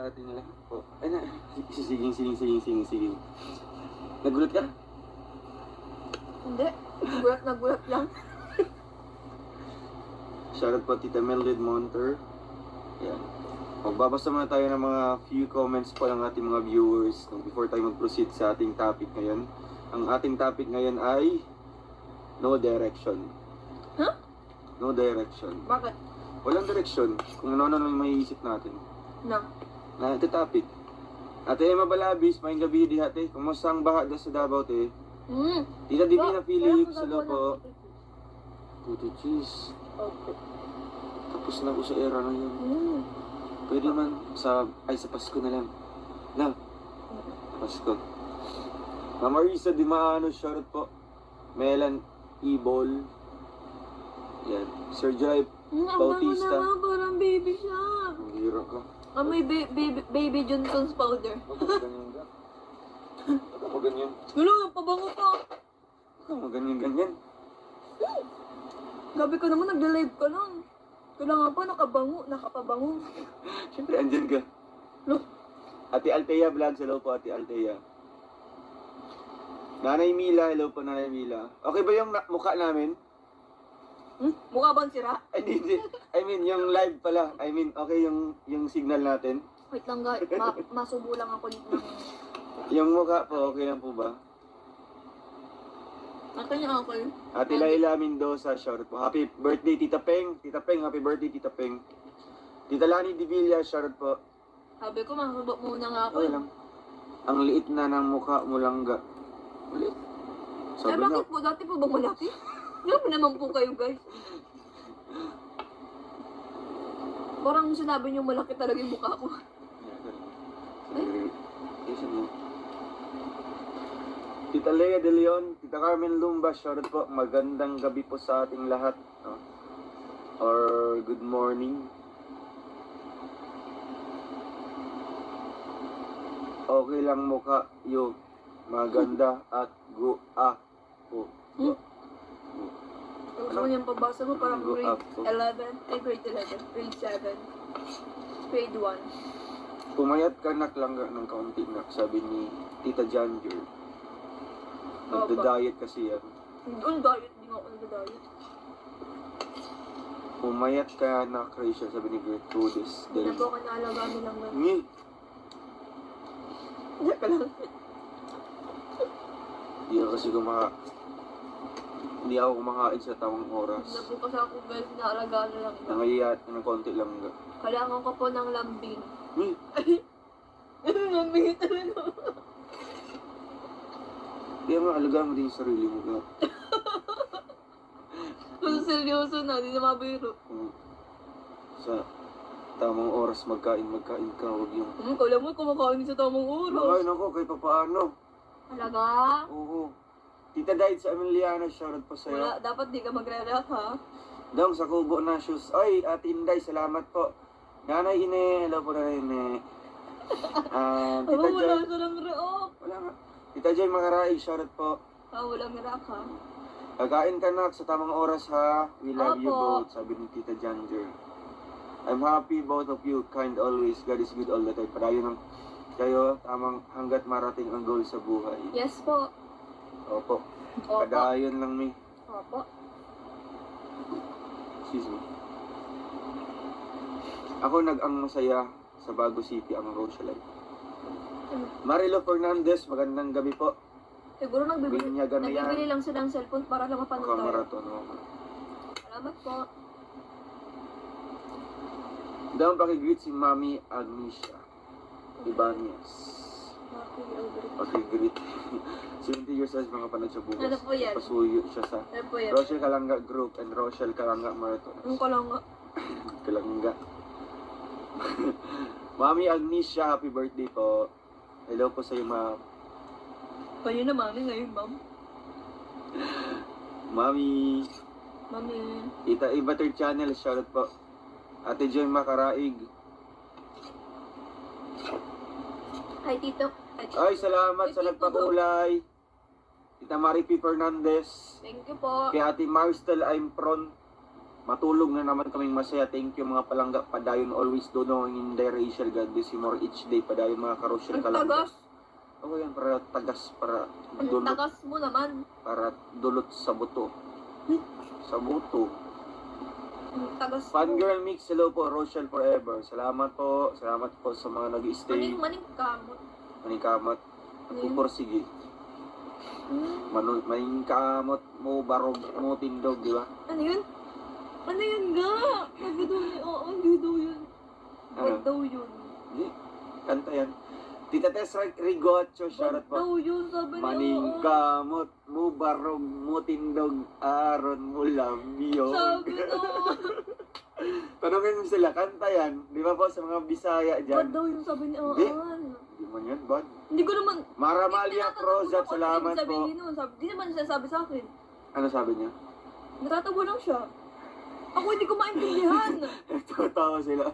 sa ating lahat po. Ay na, sige. Nagulat ka? Hindi. Nagulat lang. Shoutout po Tita Mildred Monter. Yan. Magbabasa muna tayo ng mga few comments po ng ating mga viewers before tayo mag-proceed sa ating topic ngayon. Ang ating topic ngayon ay no direction. Huh? No direction. Bakit? Walang direksyon. Kung ano lang may isip natin. No. Na ito topic. Ate Emma Balabis, maing gabi di ate. Kumusta ang baha sa Davao te? Tita Divina Philips, hello po. Puto cheese. Okay. Tapos na ko sa era na yun. Pwede man sa Pasko na lang. Na. Pasko. Ma'am Marisa Di Maano, shoutout po. Melan Ibol. Yan. Sir Drive Bautista. Ang bango naman, parang baby siya. Ang hiro ka. May baby Johnson's powder. Ganyan ka. Ako ganyan. Wala, pabango pa. Ako ganyan. Gabi ka naman, nagla-live ka lang. Kailangan pa, nakapabango. Siyempre, andyan ka. Look. Ate Altea Vlogs, hello po Ate Altea. Nanay Mila, hello po Nanay Mila. Okay ba yung mukha namin? Mukha bang sira? Ay, hindi. I mean, yung live pala. I mean, okay yung signal natin. Wait lang guys, masubo lang ako dito ng... Yung mukha po, okay lang po ba? Ate niya ako yun. Ate Laila Mendoza, shoutout po. Happy birthday, Tita Peng. Tita Peng, happy birthday, Tita Peng. Tita Lani Divilla, shoutout po. Sabi ko, masubo muna nga ako. Okay lang. Ang liit na ng mukha mo lang ga. Ulit. Sabi Bakit nga. po? Dati po ba malaki? Grabe naman po kayo guys. Parang sinabi niyo malaki talaga yung mukha ko. Tita Lea De Leon, Tita Carmen Lumba, shoutout po. Magandang gabi po sa ating lahat. No? Or good morning. Okay lang mukha yung maganda at gua po. Gusto ko niyang pabasa mo parang Go grade up. 11, grade 11, grade 7, grade 1. Pumayat ka lang ng kaunti na, sabi ni Tita Janger. Nagda-diet kasi yan. Ang diet, hindi nga ako nag-diet. Pumayat ka na, Krisha, sabi ni Gertrudis. Hindi na po ako naalagaan nilang ganun. Ngi! Hindi ka lang. Hindi ako kumakain sa tamang oras. Hindi na po kasi ako guys, naalagaan na lang. Nangayayat na ng konti lang nga. Kailangan ko po ng lambing. Ngi! Lambing talaga. Di nga, alagaan mo din yung sarili mo nga. Kung seryoso na, hindi na mabiro. Sa tamang oras magkain ka, huwag yung... Kala mo, kumakain sa tamang oras. Nakain ako kahit pa paano. Talaga? Oo. Tita Died sa Emiliana, shoutout po sa'yo. Wala, dapat di ka magre-react ha. Dong, sa Kubo na shoes. Ay, Ate Inday, salamat po. Nanay Ine, hello po Nanay Ine. Tita Wala Joy, sa lang react. wala nga. Tita Joy Makaray, shoutout po. Walang react ha. Kakain ka na sa tamang oras ha. We love you Opo. both, sabi ni Tita Janger. I'm happy both of you, kind always. God is good all the time. Padayo ng kayo, tamang hanggat marating ang goal sa buhay. Yes po. Opo. Opo. Padayon lang mi. Opo. Excuse me. Ako nag-ang masaya sa Bago City ang Rochelle. Marilo Fernandez, magandang gabi po. Siguro Binyagan na yan. nagbibili lang sila ng cellphone para lang mapanood tayo. Marathon. Salamat po. Daw pakigreet si Mami Agnesia Ibanez. Pakigreet. 70 years old mga panood sa bukas. Ano po yan? Pasuyo siya sa Ano po yan? Rochelle Kalanga Group and Rochelle Kalanga Marathon. Ang kalanga. Kalanga. Mami Agnesia, happy birthday po. Hello po sa iyo, ma'am. Kayo na mami ngayon, ma'am. Mami. Mami. Ita Ibater Channel, shoutout po. Ate Joy Makaraig. Hi, Tito. Ay, salamat sa Tito. nagpakulay. Tita Maripi Fernandez. Thank you po. Kay Ate Marstel Impron. Matulog na naman kaming masaya. Thank you mga palangga. Padayon always do knowing in the Rachel. God bless you more each day. Padayon mga karosyal Ang kalangga. tagas. Oo yan, para tagas, para Ang dulot, tagas mo naman. para dulot sa buto. Sa buto. Ang tagas mo. Fangirl Mix, hello po, Rochelle Forever. Salamat po sa mga nag-stay. Maning ka mo. Maningkamot. Pupursige. Maningkamot mo, barog mo, tindog, di ba? Ano yun? Ano yun nga? Sabi daw niya, oo, hindi daw yun. Ano? Ba't daw yun? Hindi. Kanta yan. Tita Tess Rigocho, Ba't shoutout po. daw yun? Sabi niya, oo. Maningkamot mo, barog mo, tindog, aron mo, labyo. Sabi daw. Tanungin mo sila, kanta yan. Di ba po sa mga Bisaya Ba't dyan? daw yun? Sabi niya, oo. Hindi. Hindi man yan, bad. Hindi ko naman. Maramalia Crozat, Tinatanong ko salamat ano po. sabihin nun. Di naman siya sabi sa akin. Ano sabi niya? Natatawa lang siya. Ako hindi ko maintindihan. Tawa sila.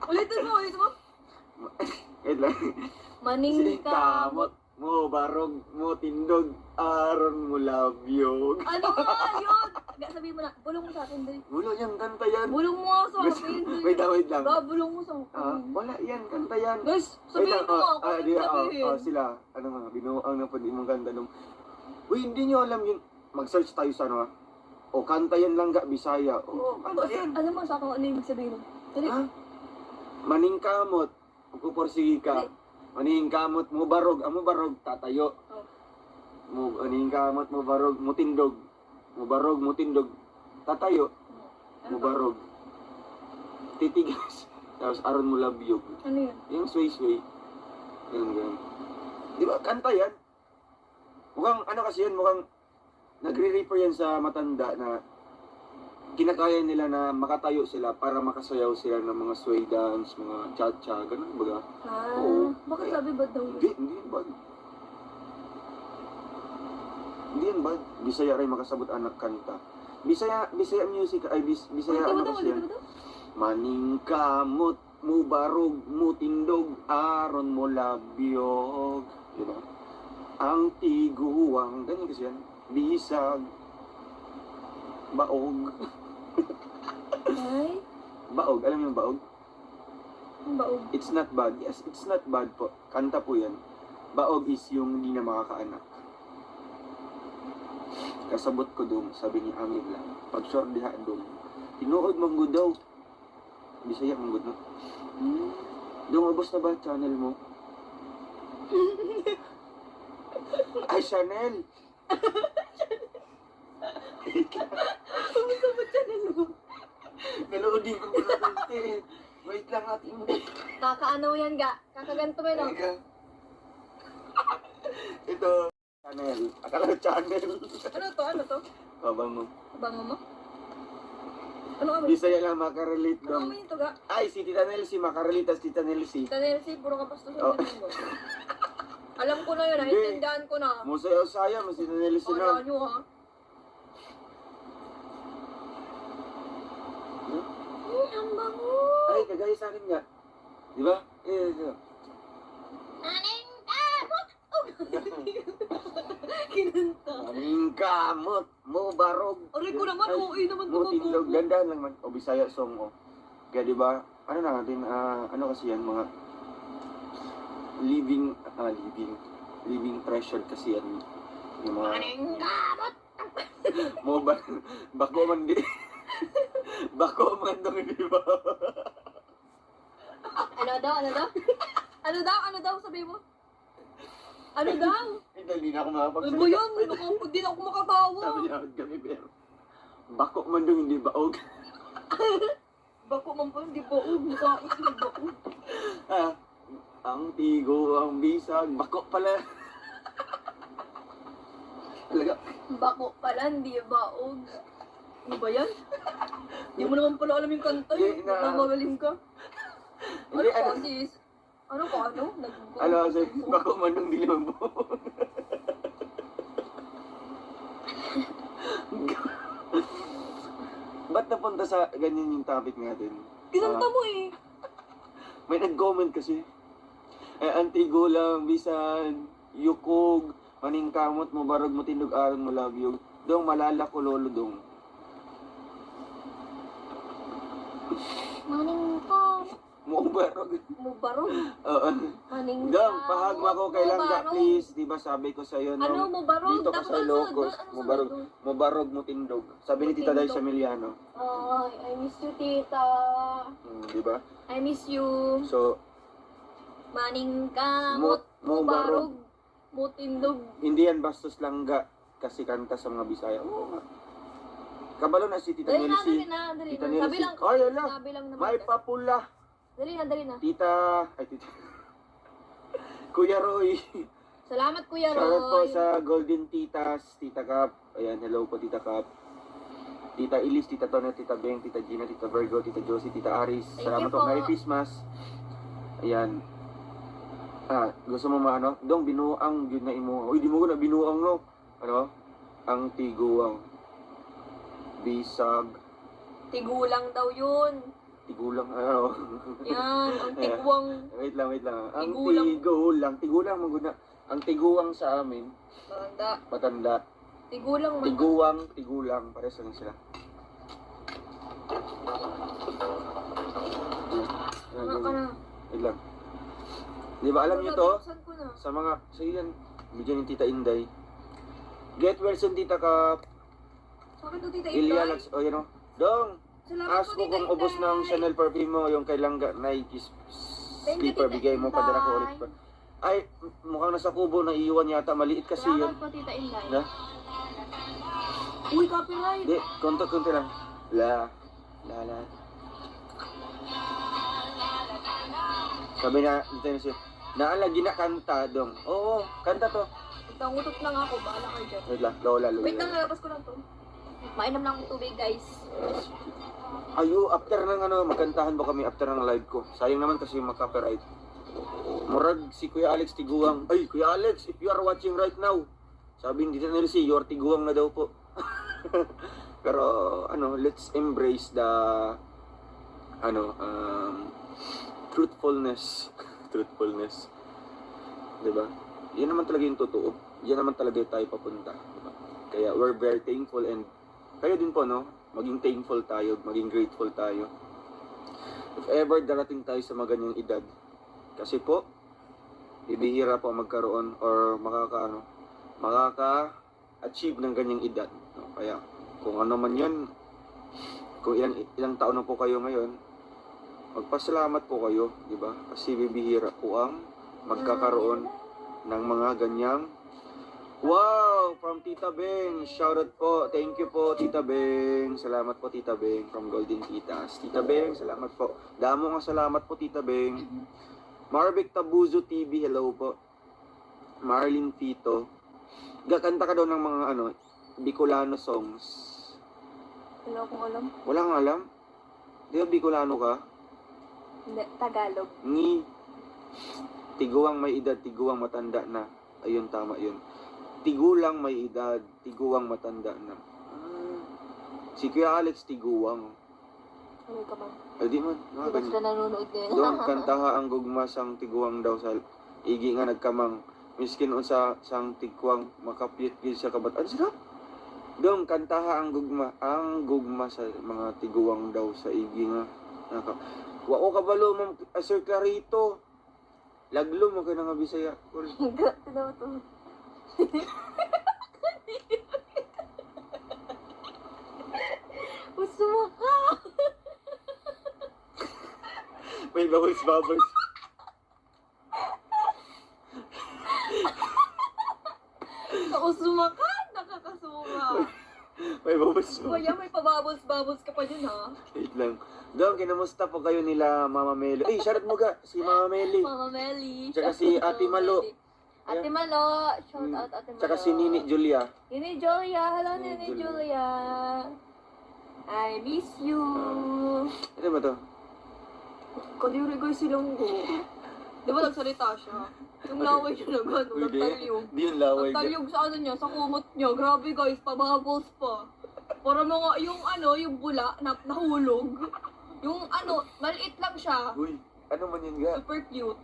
Ulitin mo. Wait lang. Maning kamot. mo, barog mo, tindog, aron mo, labyog. Ano nga yun? Sabihin mo na, bulong mo sa akin, Day. Wala yan, kanta yan. Bulong mo nga sa akin, Day. Wait lang. Bulong mo sa Ah, akin. wala yan, kanta yan. Guys, sabihin mo nga ako. Sabihin. Sila, ano nga, binuang na pwede mong kanta nung, uy, hindi nyo alam yun. Mag-search tayo sa ano, ha? O, kanta yan lang ga, Bisaya. O, kanta yan. Alam mo sa akin ano ibig sabihin? Dali. Ha? Maningkamot, pupursige ka. Maningkamot mo barog, amo barog, tatayo. Oh. Maningkamot mo barog, mo tindog. Mo barog, mo tindog, tatayo. Mo barog. Titigas. Tapos aron mo labyog. Ano yun? Yung sway-sway. Ganun. Di ba, kanta yan? Mukhang, ano kasi yan, mukhang nagre-refer yan sa matanda na kinakaya nila na makatayo sila para makasayaw sila ng mga sway dance, mga cha-cha, ganun baga. Oo. Bakit sabi ba daw yun? Hindi yan bad. Hindi yan bad. Bisaya rin makasabot anak kanta. Bisaya music, ay Bisaya ano kasi yan. Maningkamot mo barog mo tindog aron mo labyog. Diba? Ang tiguang, ganyan kasi yan. Bisag. Baog. Ay, Baog, alam mo yung baog? ang baog. It's not bad. Yes, it's not bad po. Kanta po yan. Baog is yung hindi na makakaanak. Kasabot ko doon, sabi ni Amig lang. Pag short diha doon. Tinuod manggod daw. Bisaya manggod no? Doon, ubos na ba channel mo? Ay, Chanel! Kumusta ba channel mo? Naloodin ko muna konti. Wait lang ating Kakaano yan ga? Kakaganto ba yun? Teka. Ito. Channel. Akala channel. Ano to? Abang mo. Bango mo? Ano kami? Bisaya lang makarelate Ano doon. kami ito ga? Ay, si Tita Nelsie. Makarelate as Tita Nelsie. Tanelsi, puro kapastos Oh. mo. Alam ko na yun, naintindihan ko na. Musaya-saya mo si Tita Nelsie O, na. nyo ha? Ang bango! Ay, kagaya sa akin nga. Di ba? Aning kamot! Kinanta. Aming kamot, mo barog. Aray ko naman, OA naman Mo ito tindog, ganda lang man. O Bisaya song o. Kaya di ba? Ano na natin, ano kasi yan, mga living treasure kasi yan. Yung mga, Aning kamot! mo ba, bako man di. Bako man dong, di ba? Ano daw? Ano daw? Sabi mo? Ano daw? Hindi na ako makapagsalita. Ano ba yun? Hindi na ako makatawa. Sabi niya kami, pero bako man dong, hindi baog. Bako man po, hindi baog. Mukha hindi baog. Ah, ang tigo, ang bisag, bako pala. Talaga. Bako pala, hindi baog. Ano ba yan? Hindi mo naman pala alam yung kanta Hindi yun. na- Namagaling ka. Ano Hindi, ka, sis? Ano ka, ano? Ano kasi, bako man dong, di naman po. Ba't napunta sa ganyan yung topic natin? Kinanta mo eh. May nag-comment kasi. Antigo lang, bisan, yukog, maningkamot mo, barog mo, tindog, aron mo, labyog. Dong, malala ko, lolo, dong. Maning ka. Mubarog. Mubarog. Oo. Maning ka. Dong, pahagma ko kay Langga, Mubarog. please. Di ba sabi ko sa'yo Ano, nung mubarog? dito ka Dapat sa ano Ilocos, sunod? Ano mubarog, sunod? mubarog mo tindog. Sabi ni Tita Day Mutindog. sa Emiliano. Ay, I miss you, tita. Di ba? I miss you. So, Maning ka. mubarog. Mutindog. Hindi yan bastos Langga kasi kanta sa mga Bisaya. Oo nga. Kabalo na si Tita Dali na, Nelsie. dali na, dali Tita na. Sabi Nelsie. lang, Ay, ala. sabi lang naman. May kasi. papula. Dali na, dali na. Tita, Kuya Roy. Salamat, Kuya Shoutout po Roy. sa Golden Titas, Tita Cap. Ayan, hello po Tita Cap. Tita Elise, Tita Tonet, Tita Beng, Tita Gina, Tita Virgo, Tita Josie, Tita Aris. Thank Salamat you po. po. Merry Christmas. Ayan. Gusto mo maano? Dong, binuang yun na imo. Uy, di mo ko na binuang no. Ano? Ang tiguang. Bisag. Tigulang daw yun. Tigulang, ano? Yan, ang tiguang. Wait lang. Ang Tigulang. tigulang. Tigulang, maguna. Ang tiguang sa amin, Matanda. matanda. Tigulang man. Tigulang. Pares lang sila. Ano ka na? Wait lang. Di ba alam niyo to? Buksan ko na. Sa mga, so yan, bigyan ni Tita Inday. Get well soon, Tita Kap. Bakit to, Tita Ilya Inday? Lax, o yan o. Dong, Salamat ask po, mo Tita kung ubos Inday. ng Chanel perfume mo, yung kay Langga, Nike Thank you, slipper, Tita bigay mo, Inday. padala ko ulit pa. Ay, mukhang nasa kubo, naiiwan yata, maliit kasi yun. Salamat po, Tita Inday. Na? Uy, copyright. Di, konti lang. La. Sabi na, dito na siya, naalagi na kanta, Dong. Oo, kanta to. Tangutot lang ako, bahala kayo dyan. Wait lang, lola. Wait lang, nalabas ko lang to. Mainam lang akong tubig, guys. Ayo, after ng ano, magkantahan ba kami after ng live ko? Sayang naman kasi mag-copyright. Murag si Kuya Alex Tiguang. Ay, Kuya Alex, if you are watching right now, sabi ni Tita Nelsie, you are Tiguang na daw po. Pero, ano, let's embrace the, truthfulness. Truthfulness. Diba? Yan naman talaga yung totoo. Yan naman talaga tayo papunta. Diba? Kaya we're very thankful and kayo din po, no? Maging thankful tayo, maging grateful tayo. If ever darating tayo sa mga ganyang edad, kasi po, bibihira po magkaroon or makaka-achieve ng ganyang edad. No? Kaya, kung ano man yan, kung ilang taon na po kayo ngayon, magpasalamat po kayo, di ba? Kasi bibihira po ang magkakaroon ng mga ganyang. Wow! From Tita Beng. Shoutout po. Thank you po, Tita Beng. Salamat po, Tita Beng. From Golden Titas. Tita Beng, salamat po. Damo nga salamat po, Tita Beng. Marvic Tabuzo TV, hello po. Marlene Tito. Gakanta ka daw ng mga Bicolano songs. Wala akong alam. Wala kang alam? Di ba Bicolano ka? Hindi, Tagalog. Ni tiguang may edad, tiguang matanda na. Ayun, tama yun. Tigulang may edad, tiguang matanda na. Si Kuya Alex, tiguang. Ano ka man? Ay, di man. Di ba sila nanonood ngayon? Doon, kantaha ang gugmasang tiguang daw sa igi nga nagkamang. Miskin unsa sang tiguang makapit gid sa kabataan. Sila? Doon, kantaha ang gugma sa mga tiguang daw sa igi nga. Wao kabalo mo, Sir Clarito. Laglo mo ka nga Bisaya. Grabe daw to. Gusto mo ka? May bubbles. Kausuma ka? Nakakasuma. May bubbles. Kuya, may pababos-babos ka pa dyan, ha? Wait lang. Doon, kinamusta po kayo nila Mama Meli? Ay, shoutout mo ga, si Mama Meli. Mama Meli. Tsaka si Ate Malo. Ate Malo. Shout out Ate Malo. Tsaka si Nini Julia. Nini Julia. Hello, Nini Nini Julia. Julia. I miss you. Ano ba to? Kadiri guys silang ko. Di ba nagsalita siya? Yung laway niya na gano'n, nagtalyog. Di yung laway. Nagtalyog sa ano niya, sa kumot niya. Grabe guys, pabubbles pa. Para mga, yung bula, nahulog. Yung maliit lang siya. Uy, ano man yun ga? Super cute.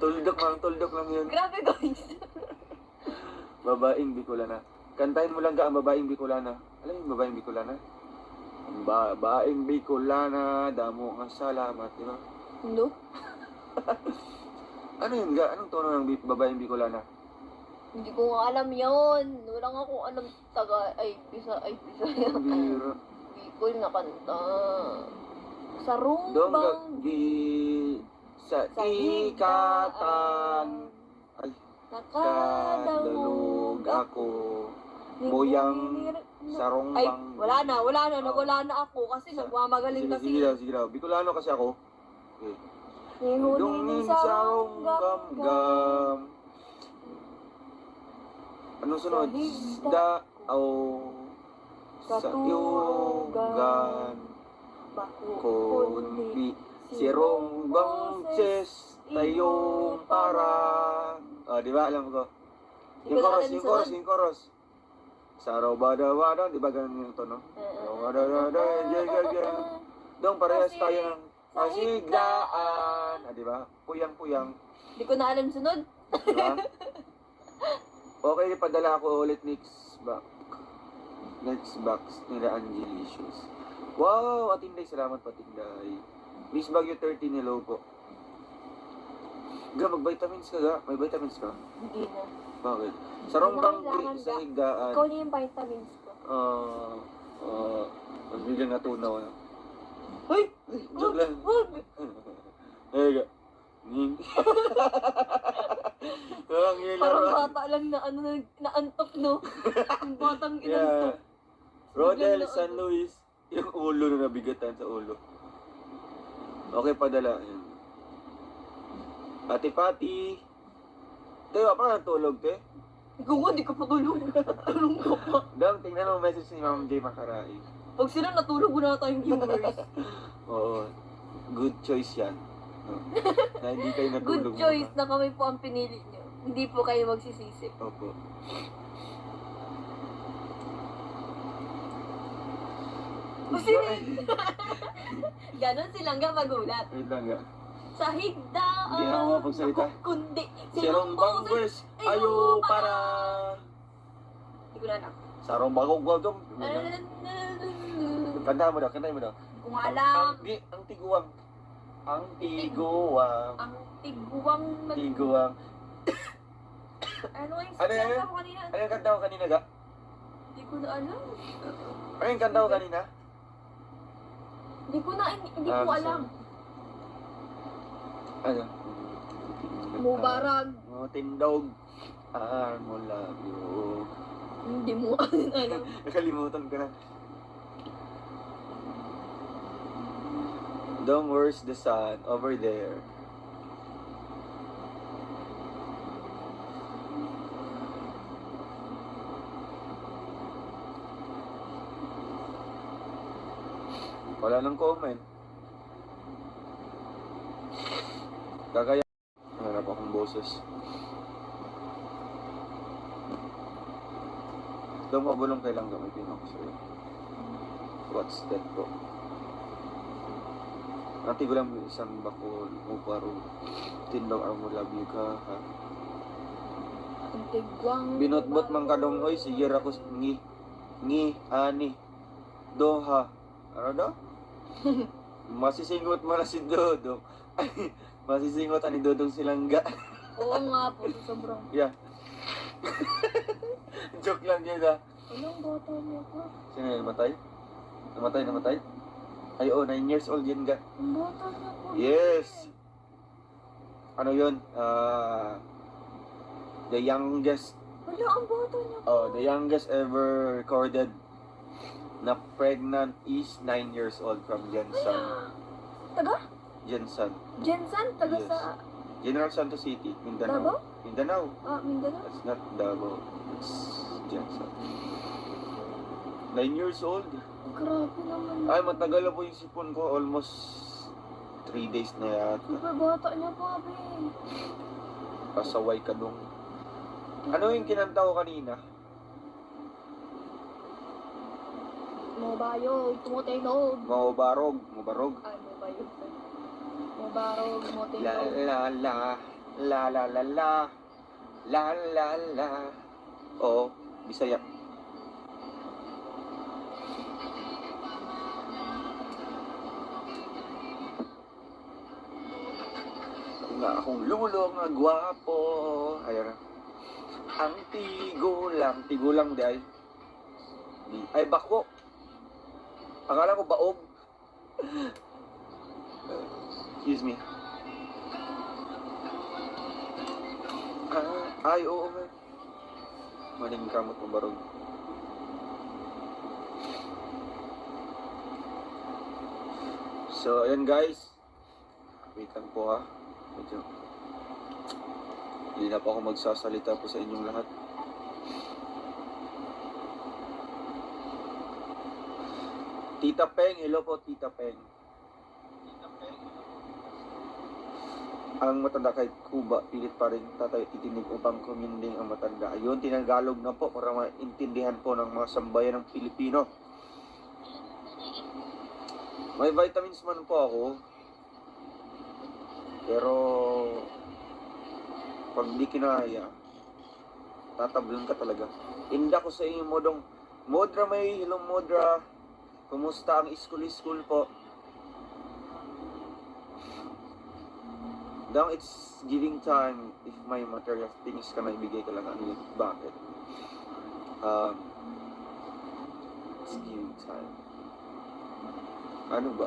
Tuldok lang yun. Grabe guys. Babaeng Bicolana. Kantahin mo lang ga ang babaeng Bicolana. Alam yung babaeng Bicolana? Babaeng Bicolana, damo nga salamat, di ba? No? Ano yun ga? Anong tono ng babaeng Bicolana? Hindi ko nga alam yun. Wala nga akong alam bisa. Biro. Bicol na kanta. Sa Dong rumbang sa ikatan ay kadalug ako buyang sa Ay, rongbang. nawala na ako kasi nagmamagaling kasi. Sige daw. Bicolano kasi ako. Okay. Nihulinin sa ronggam gam. Anong sunod? Isda o sa yugan kundi si rongbang chess tayong para. Di ba? Alam ko. Yung chorus. Sa bada, di ba ganun yung tono? Bada, dong parehas tayo ng pasiglaan. Di ba? Puyang. Hindi ko na alam sunod. Di ba? Okay, padala ko ulit next box nila Angelicious. Wow, Atinday, salamat po Atinday. Miss Bagyo 13, hello po. Ga, mag-vitamins ka ga? May vitamins ka? Hindi na. Bakit? Sa rongbang Kailangan sa ga. higdaan. Ikaw na yung vitamins ko. Mas biglang natunaw na. Hoy! Joke lang. Wag! Ay, ga. Ang ilaw. Parang bata lang na naantok, no? Yung batang inantok. Rodel Biglang San Luis. Yung ulo na nabigatan sa ulo. Okay, padala. Ayan. Ate Pati. Tayo, pa natulog, te? Ikaw nga, di ka pa tulog. Tulog ka pa. Dang, tingnan mo message ni Ma'am J. Makarai. Pag sila natulog, wala tayong viewers. Oo. Good choice yan. No? Na hindi kayo Good natulog. choice na kami po ang pinili nyo. Hindi po kayo magsisisi. Opo. Kasi ganon silang nga magulat. Wait lang nga. Sa higdaan. Hindi na ako mapagsalita. Kundi. Si Rombang verse. Ayo para. Hindi ko na alam. Sa Rombang gagawin. Kanta mo daw. Kung alam. Ang tiguang. Ang tiguang. Ang tiguang. Tiguang. Ano yung Ano yan? sinasabi mo kanina? Ano yung kanta ko kanina ga? Hindi ko na alam. Ano yung kanta ko kanina? Hindi ko alam. Ano? Mubarag. Tindog. Mo love you. Hindi mo alam. Nakalimutan ko na. Dong, where's the sun? Over there. Wala nang comment. Kagaya. Wala pa akong boses. Dong, mabulong kailang gamitin ako sa'yo. What's that po? Nanti ko lang isang bakol, uparo, tindog ang mo love you ka, ha? Ang tiguang. Binotbot man kadong, oy, sige ako, ani, doha. Ano daw? Masisingot mo na si Dodong. Ay, masisingot ani Dodong Silangga. Oo nga po, sobrang. Yeah. Joke lang yun, ha? Anong bata niya po? Sino yun, namatay? Namatay? Ay, 9 years old yun, ga. Ang bata niya po. Yes! Ano yun? The youngest, Wala, ang bata niya po. the youngest ever recorded na pregnant is 9 years old from Jensen. Taga? Jensen. Jensen? Taga Yes. sa General Santos City, Mindanao. Davao? Mindanao. Mindanao? That's not Davao. It's Jensen. 9 years old. Grabe naman. Ay, matagal na po yung sipon ko. Almost 3 days na yata. Super bata niya pa, be. Pasaway ka dong. Ano yung kinanta ko kanina? Mobayog, tumutingog. Mabarog. Ay, mobayog. Mobarog, La tumutingog. la la. La la la la. La la la. Oo, Bisaya. nga akong lulo nga gwapo. Ayan na. Ang tigulang di ay. Ay bako. Akala ko baog. Excuse me. Ay oo nga. Maning kamot mo barog. So, ayan guys. Wait lang po ha. Medyo. Hindi na po ako magsasalita po sa inyong lahat. Tita Peng, hello po Tita Peng. Ang matanda kay Kuba, pilit pa rin tatay itinig upang kuminding ang matanda. Ayun, tinagalog na po para maintindihan po ng mga sambayan ng Pilipino. May vitamins man po ako. Pero pag di kinaya, tatablon ka talaga. Inda ko sa inyo modong Modra may hello Modra. Kumusta ang school po? Now it's giving time if may material things ka na ibigay ka lang. Ano yun? Bakit? It's giving time. Ano ba?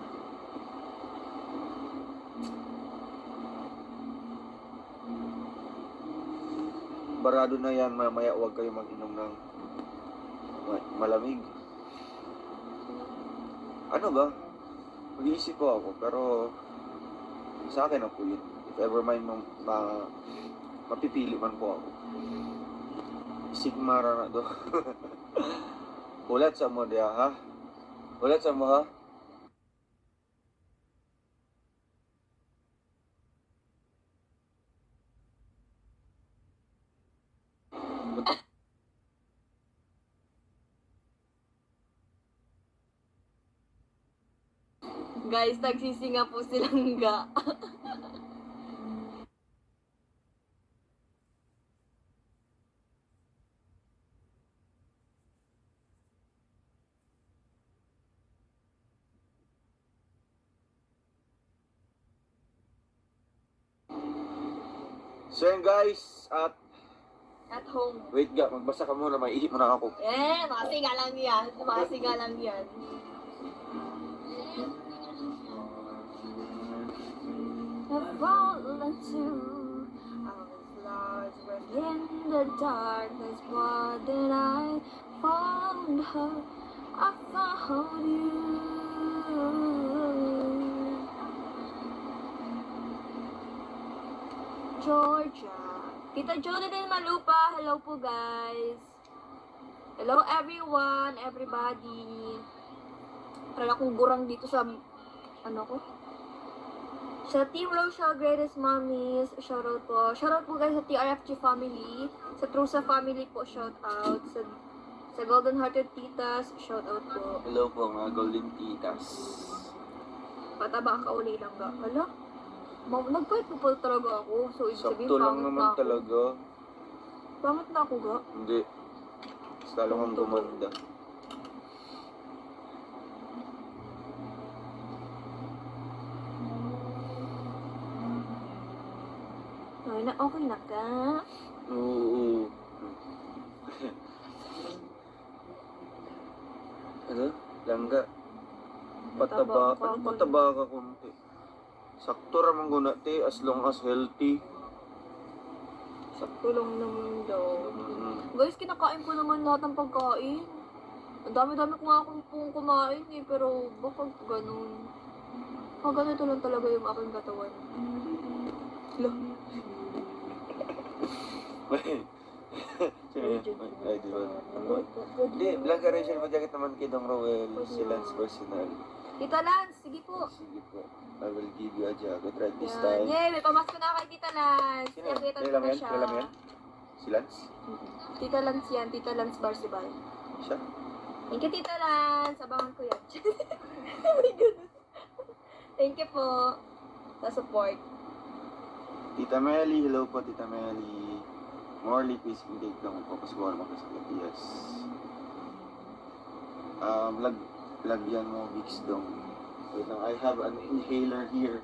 Barado na yan, mamaya huwag kayo mag-inom ng malamig. Ano ba? Mag-iisip po ako, pero sa akin na po yun. If ever may mapipili man po ako. Sigmara na do. Ulat sa mo diya, ha? Ulat sa mo, ha? Guys, nagsisinga po silang ga. So yan guys, At home. wait nga, magbasa ka muna, may ihip mo na ako. Masiga lang yan. Masiga lang yan. I've fallen to, I was lost within the darkness. What did I found her? I found you. Georgia. Tita Jonathan Malupa, hello po guys. Hello everyone, everybody. Para akong gurang dito sa, ano ko? Sa Team Rochelle Greatest Mommies, shoutout po. Shoutout po guys sa TRFG family. Sa Trusa family po, shoutout. Sa Golden Hearted Titas, shoutout po. Hello po mga Golden Titas. Pataba ka uli lang ga. Hala? Nagpahit po pala talaga ako. So, ibig sabihin, Sakto lang pangit naman na ako. talaga. Pangit na ako ga. Hindi. Mas lalo kang gumanda. Ay, na okay na ka. Oo. Ano? Langga. Pataba. Pataba. Ano pataba ka kunti? Sakto ramang guna te, as long as healthy. Sakto lang naman daw. Mm. Guys, kinakain ko naman lahat ng pagkain. Ang dami-dami ko nga akong pong kumain eh, pero bakit ganun? Ganito lang talaga yung aking katawan. Hala. Ay, di ba? Ano? Hindi, vlog ka rin siya mag-jacket naman kay Dong Rowell, si Lance personal. Tita Lance, sige po. Sige po. I will give you a jacket right this Yan. time. Yay, may pamasko na kay Tita Lance. Sino? Nakita ko Kailan na yan? siya. Kailan yan? Si Lance? Tita Lance yan, Tita Lance Barsibal. Siya? Thank you, Tita Lance. Abangan ko yan. Oh my goodness. Thank you po sa support. Tita Melly, hello po Tita Melly. Morley, please intake lang po kasi wala makasakit. Yes. Lagyan mo Vicks dong. Wait lang, I have an inhaler here.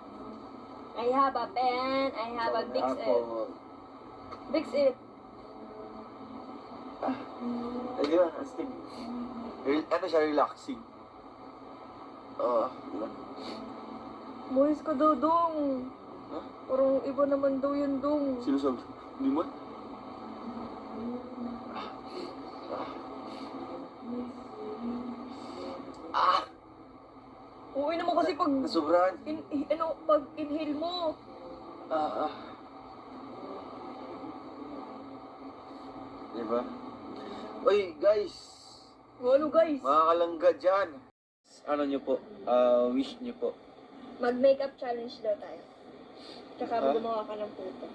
I have a pen. I have a Big It. Apple. Big It. Ay, di ba? Astig. Ano siya, relaxing. Oo. Boys ka daw, Dong. Ha? Parang iba naman daw yun, Dong. Sino sabi? Hindi mo? Ah! Uy naman kasi pag... Nasubrahan. pag inhale mo. Ah. Diba? Uy, guys! Ano, guys? Mga kalangga dyan! Ano nyo po? Wish nyo po. Mag-makeup challenge daw tayo. Tsaka Ha? gumawa ka ng puto.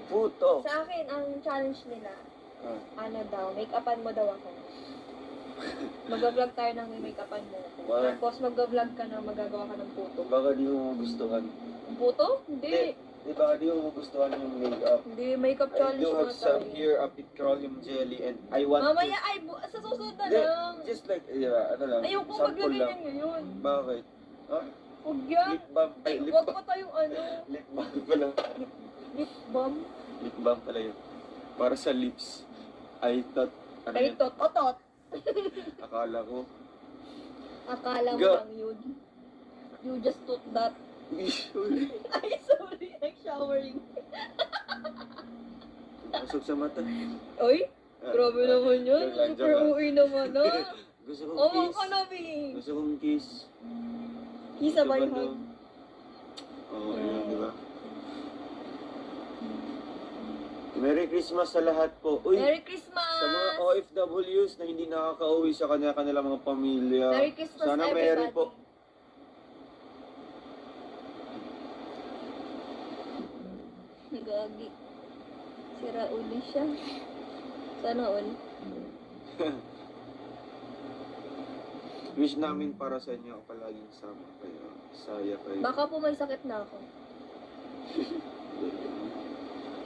Puto! Sa akin, ang challenge nila, Ah. make-upan mo daw ako. Mag-vlog tayo ng make-upan mo ako. Wala. Tapos mag-vlog ka na magagawa ka ng puto. Baka di mo gustuhan. Ang puto? Hindi. Di baka di mo gustuhan yung makeup. Hindi, makeup I challenge do mo have some tayo. here, a petroleum jelly, and I want Mamaya ay, sa susunod na Hindi, lang. just like, ano lang, Ayoko sample maglagay lang. niyan ngayon. Bakit? Ah? Huwag yan. Lip balm. Ay, Ay, lip huwag balm. pa tayong ano, Lip balm pala. lip balm. Lip balm pala yun. Para sa lips. I thought, ano Ay, yun? tot. Akala ko. Akala mo Go. lang yun. You just took that. Ish, Ay, sorry. Nag-showering. Masok sa mata. Oy, Ah, grabe naman yun. joke lang, Super joke lang. uwi naman, ah. Gusto kong Oo, kiss. ka na, Bing. Gusto kong kiss. Kisa by Gusto ko hug. daw. Oo, yun, di ba? Merry Christmas sa lahat po. Uy, Merry Christmas! sa mga OFWs na hindi nakaka-uwi sa kanilang mga pamilya. Merry Christmas, Sana everybody. Merry po. Gagi. Sira uli siya. Sana all. Wish namin para sa inyo palaging sama kayo. Saya kayo. Baka po may sakit na ako.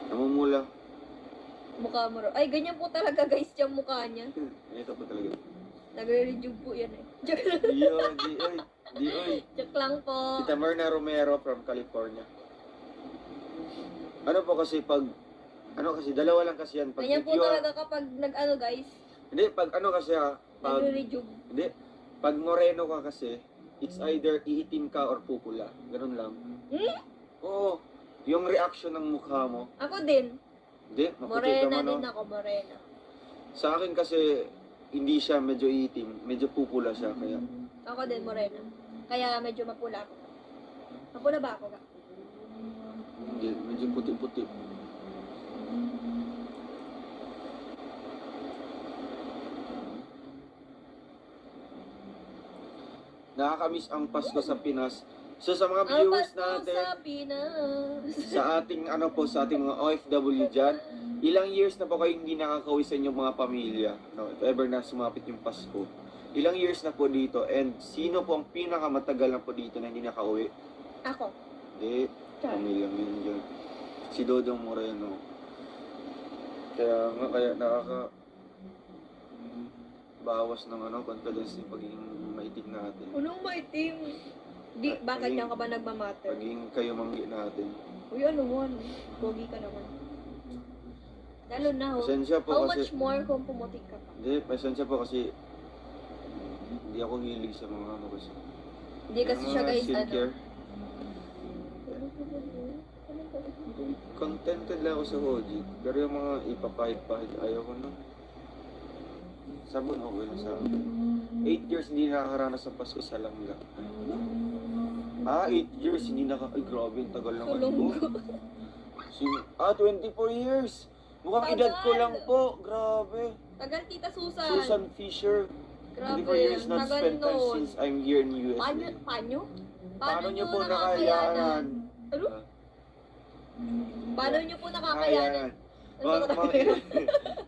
Namumula. Mukha mo raw. Ay, ganyan po talaga guys yung mukha niya. Ito po talaga. Nagre-rejuve po yan eh. Joke lang. Di oy, di oy. Di oy. Joke lang po. Tita Myrna Romero from California. Ano po kasi pag, ano kasi, dalawa lang kasi yan. Pag Ganyan po if you are- talaga kapag nag-ano guys. Hindi, pag ano kasi ha, pag, Nagre-rejuve. hindi, pag moreno ka kasi, it's either iitim ka or pupula. Ganun lang. Hmm? Oo. Yung reaction ng mukha mo. Ako din. Hindi, maputi ka Morena man, no? din ako, morena. Sa akin kasi, hindi siya medyo itim, medyo pupula siya. Kaya, Ako din, morena. Kaya medyo mapula ako. Mapula ba ako ka? hindi, medyo puti-puti. Nakakamiss ang Pasko sa Pinas. So sa mga viewers Ang Pasko natin, sa Pinas. sa ating ano po, sa ating mga OFW dyan, ilang years na po kayo hindi nakakauwi sa inyong mga pamilya, no? If ever na sumapit yung Pasko. Ilang years na po dito, and sino po ang pinakamatagal na po dito na hindi nakauwi? Ako. Hindi, pamilya mo yun dyan. Si Dodong Moreno. Kaya nga, kaya bawas ng ano, confidence yung pagiging maitig natin. Anong maitim? Di, bakit yan ka ba nagmamatter? Pagiging kayo manggi natin. Uy, ano mo? Pogi ka naman. Lalo na, oh. Pasensya po How kasi... much more kung pumutik ka pa? Hindi, pasensya po kasi hindi ako hilig sa mga ano kasi. Hindi kasi Yung siya mga guys, skincare. ano. Contented lang ako sa Hoji. Pero yung mga ipapahit-pahit, ayaw ko na. Sabon okay lang sa akin. 8 years hindi nakakaranas ng Pasko sa langga. 8 years hindi Ay, grabe, ang tagal naman po. 24 years! Mukhang edad ko lang po. Grabe. Tagal, Tita Susan. Susan Fisher. Grabe, 24 years not tagal spent time nun. since I'm here in USA. Paano? Paano nyo po nakakayanan? nakakayanan? Ano? Paano nyo po nakakayanan? Ano ba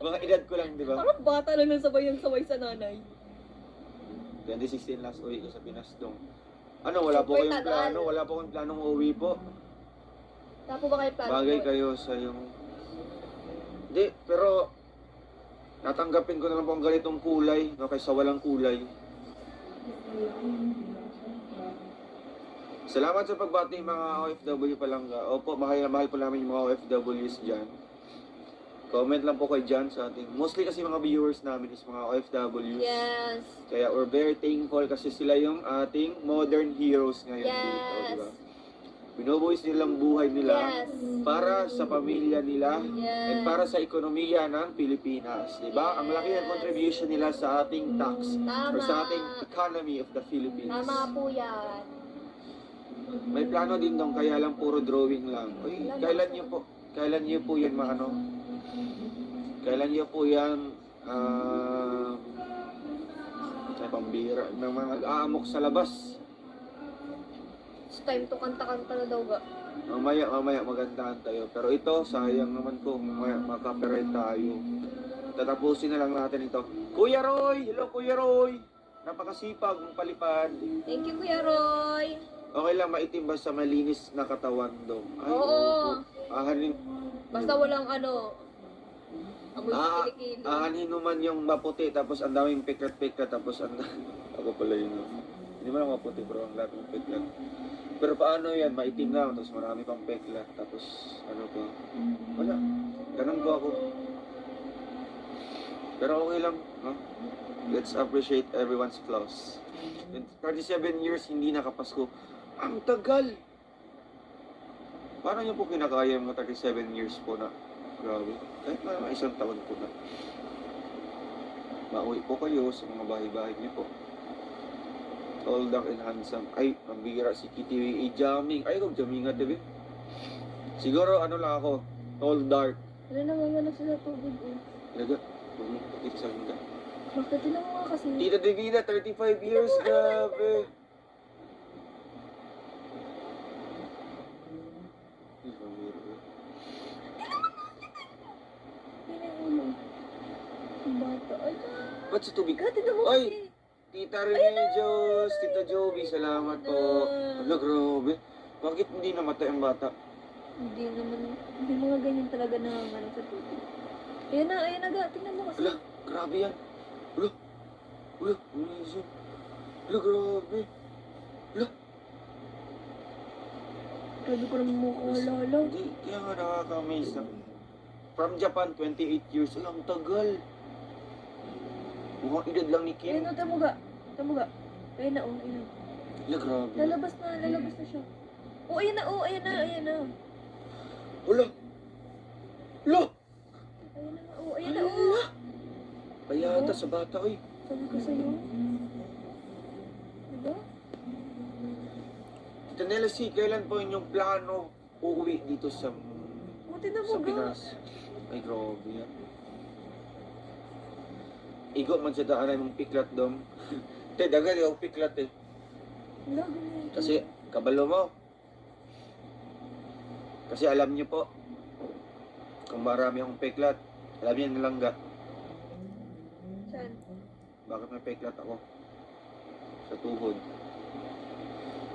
Mga edad ko lang, di ba? Parang bata lang nang sabay yung sabay sa nanay. 2016 last uwi ko sa Pinas dong. Ano, wala po Super kayong tagal. plano? Wala po kayong planong uuwi po? Wala po ba kayo plano? Bagay kayo sa yung... Hindi, pero... Natanggapin ko na lang po ang ganitong kulay, no, kaysa walang kulay. Salamat sa pagbati mga OFW Palangga. Opo, mahal na mahal po namin yung mga OFWs dyan. Comment lang po kay Jan sa ating. Mostly kasi mga viewers namin is mga OFWs. Yes. Kaya we're very thankful kasi sila yung ating modern heroes ngayon dito, di Yes. ba? Binubuhis nilang buhay nila Yes. para sa pamilya nila Yes. and para sa ekonomiya ng Pilipinas, di ba? Ang laki ng contribution nila sa ating tax or sa ating economy of the Philippines. Tama po yan. May plano din dong, kaya lang puro drawing lang. Uy, kailan niyo po yan maano? Kailan niyo po yan sa pambira ng mga aamok sa labas? It's time to kanta-kanta na daw ga. Mamaya magandahan tayo. Pero ito, sayang naman po, mamaya makapiright tayo. Tatapusin na lang natin ito. Kuya Roy! Hello Kuya Roy! Napakasipag mong palipad. Thank you, Kuya Roy. Okay lang, maitim ba sa malinis na katawan daw? Ay, Oo. Ahanin, Basta walang amoy kilikili. ahanin naman yung maputi, tapos ang daming piklat-piklat, tapos ang ako pala yun. Hindi mo lang maputi, bro, ang daming piklat. Pero paano yan? Maitim lang, tapos marami pang piklat, tapos ano pa? Wala. Ganun po ako. Pero okay lang, no? Let's appreciate everyone's flaws. In 37 years, hindi nakapasko. Ang tagal! Paano niyo po kinakaya yung mga 37 years po na? Grabe. Kahit na isang taon po na. Mauwi po kayo sa mga bahay-bahay niyo po. Tall, dark, and handsome. Ay, mambira si Kitty jamming. Ay, kung jamming nga, diba? Siguro, ano lang ako. Tall, dark. Ano naman sila tubig eh. Ilaga. Pakita sa akin ka. Bakit sila mga kasi? Tita Divina, 35 years. Grabe. Ay, pambira. Ulo. Ang bata. Ay, Ba't sa tubig? gati na mo Ay! kasi. Tita Remedios, Tita Joby, salamat po. Ala, grabe. Bakit hindi namatay ang bata? Hindi mga ganyan talaga na ano sa tubig. Ayan na ga. Tingnan mo kasi. Ala, grabe yan. Ala, amazing. Ala, grabe. Ala, Grabe ko naman makakalala. hindi, kaya nga nakaka-amaze na. From Japan, 28 years. Ala, ang tagal. Mukhang edad lang ni Ayun Kim. na, tamo ga. Ayun na, oh, ayun na. Ala, grabe. Lalabas na siya. Oh, ayan na, ayan na. Ala. Ayun na, ayan na, Payata sa bata, oy. Sabi ko sa'yo. Diba? Tita Nelsie, kailan po inyong plano uuwi dito sa Buti na mo sa ga. Pinas? Ay, grabe yan. Igo man sa daanan ng piklat dom. Te, dagan yung piklat eh. Wala, ganyan. Kasi, kabalo mo. Kasi alam niyo po, kung marami akong piklat, alam niyo nilang ga, Saan? bakit may piklat ako? Sa tuhod.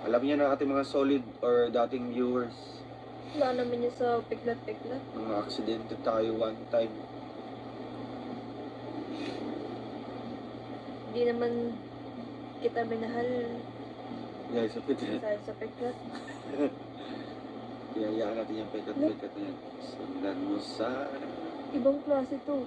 Alam niyo na ating mga solid or dating viewers, Wala naman niya sa piklat-piklat. mga aksidente tayo one time. Hindi naman kita minahal Dahil sa piklat. dahil sa piklat. Kaya hayaan natin yung piklat-piklat na yan. Sundan mo sa... Ibang klase to.